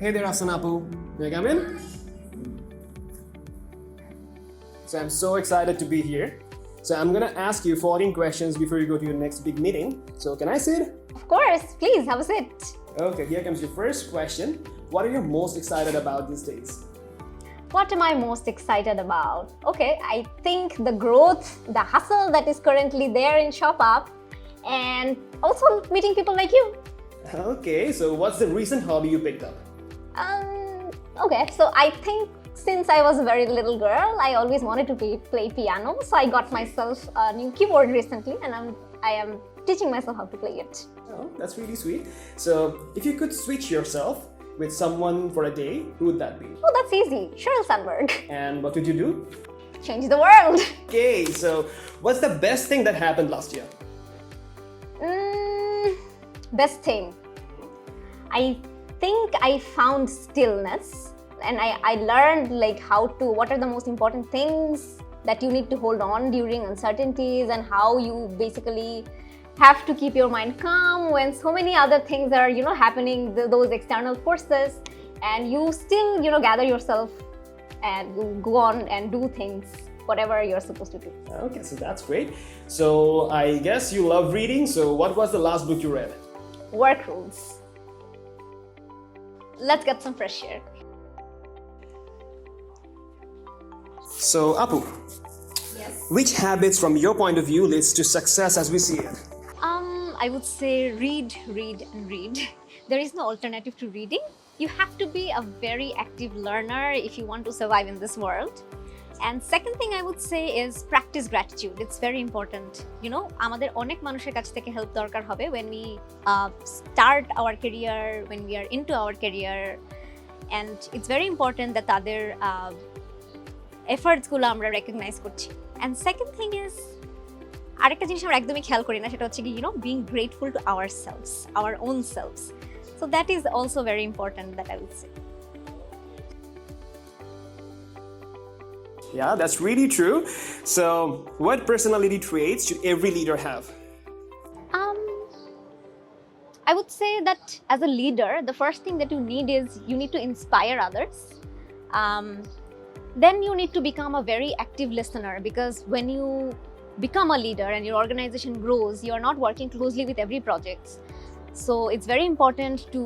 Hey there, Afsana Apu. May I come in? So I'm so excited to be here. So I'm gonna ask you 14 questions before you go to your next big meeting. So can I sit? Of course, please have a sit. Okay, here comes your first question. What are you most excited about these days? What am I most excited about? Okay, I think the growth, the hustle that is currently there in ShopUp, and also meeting people like you. Okay, so what's the recent hobby you picked up? Okay, so I think since I was a very little girl, I always wanted to play piano. So I got myself a new keyboard recently, and I am teaching myself how to play it. Oh, that's really sweet. So if you could switch yourself with someone for a day, who would that be? Oh, that's easy. Sheryl Sandberg. And what would you do? Change the world. Okay, so what's the best thing that happened last year? Best thing. I think I found stillness, and I learned what are the most important things that you need to hold on during uncertainties, and how you basically have to keep your mind calm when so many other things are happening, those external forces, and you still gather yourself and you go on and do things, whatever you're supposed to do. Okay, so that's great. So I guess you love reading. So what was the last book you read? Work Rules. Let's get some fresh air. So Apu, Yes. which habits from your point of view leads to success as we see it? I would say read, and read. There is no alternative to reading. You have to be a very active learner if you want to survive in this world. And second thing I would say is practice gratitude. It's very important. আমাদের অনেক মানুষের কাছ থেকে help দরকার হবে when we start our career, when we are into our career, and it's very important that তাদের efforts গুলো আমরা recognize করছি. And second thing is আরেকটা জিনিস আমরা একদমই খেয়াল করি না, সেটা হচ্ছে কি being grateful to ourselves, our own selves. So that is also very important, that I would say. Yeah, that's really true. So what personality traits should every leader have? I would say that as a leader, the first thing that you need is you need to inspire others. Then you need to become a very active listener, because when you become a leader and your organization grows, you are not working closely with every project. So it's very important to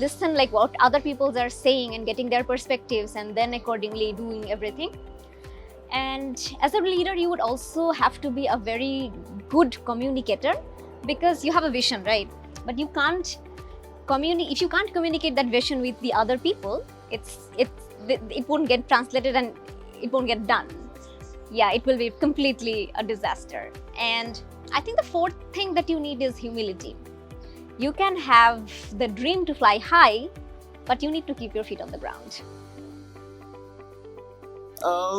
listen what other people are saying and getting their perspectives, and then accordingly doing everything. And as a leader, you would also have to be a very good communicator, because you have a vision, right? But you can't if you can't communicate that vision with the other people, it won't get translated and it won't get done. Yeah, it will be completely a disaster. And I think the fourth thing that you need is humility. You can have the dream to fly high, but you need to keep your feet on the ground.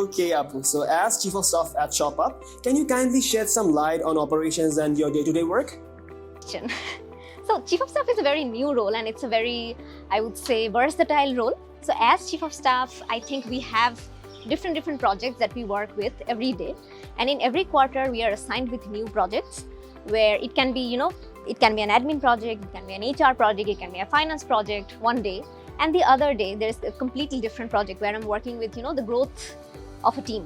Okay, Apu. So as Chief of Staff at ShopUp, can you kindly shed some light on operations and your day-to-day work? So Chief of Staff is a very new role, and it's a very, I would say, versatile role. So as Chief of Staff, I think we have different projects that we work with every day. And in every quarter, we are assigned with new projects, where it can be, it can be an admin project, it can be an HR project, it can be a finance project one day. And the other day, there's a completely different project where I'm working with, the growth of a team,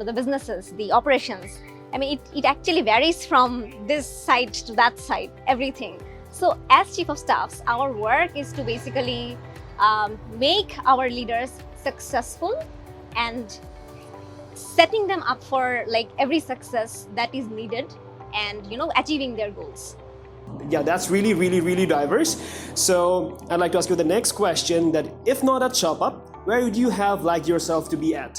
the businesses, the operations. I mean, it actually varies from this side to that side, everything. So as Chief of Staffs, our work is to basically make our leaders successful and setting them up for every success that is needed, and achieving their goals. Yeah, that's really diverse. So I'd like to ask you the next question, that if not at ShopUp, where would you have liked yourself to be at?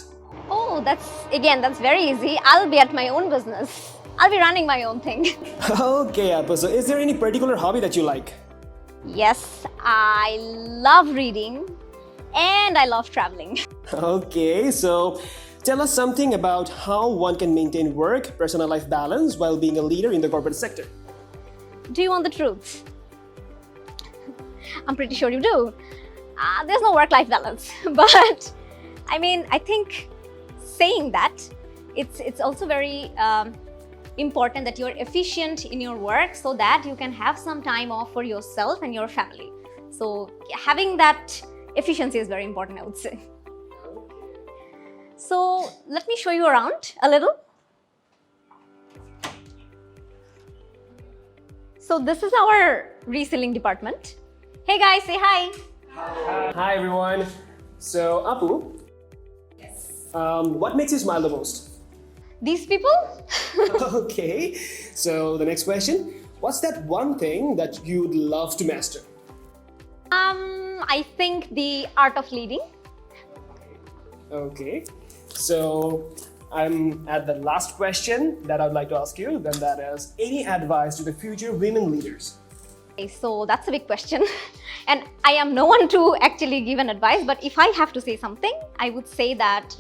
Oh, that's very easy. I'll be at my own business. I'll be running my own thing. Okay, Apu. So is there any particular hobby that you like? Yes, I love reading and I love traveling. Okay, so tell us something about how one can maintain work, personal life balance while being a leader in the corporate sector. Do you want the truth? I'm pretty sure you do. There's no work-life balance. But I mean, I think saying that, it's also very important that you're efficient in your work so that you can have some time off for yourself and your family. So having that efficiency is very important, I would say. So let me show you around a little. So this is our reselling department. Hey guys, say hi. Hi everyone. So Apu, what makes you smile the most? These people? Okay. So the next question, what's that one thing that you'd love to master? I think the art of leading. Okay. So I'm at the last question that I'd like to ask you, then that is, any advice to the future women leaders? Okay, so that's a big question. And I am no one to actually give an advice, but if I have to say something, I would say that,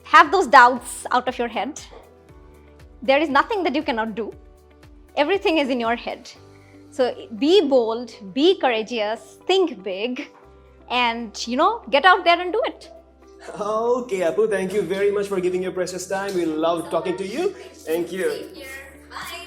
have those doubts out of your head. There is nothing that you cannot do. Everything is in your head. So be bold, be courageous, think big, and get out there and do it. Okay, Apu, thank you very much for giving your precious time. We love talking to you. Thank you. Bye.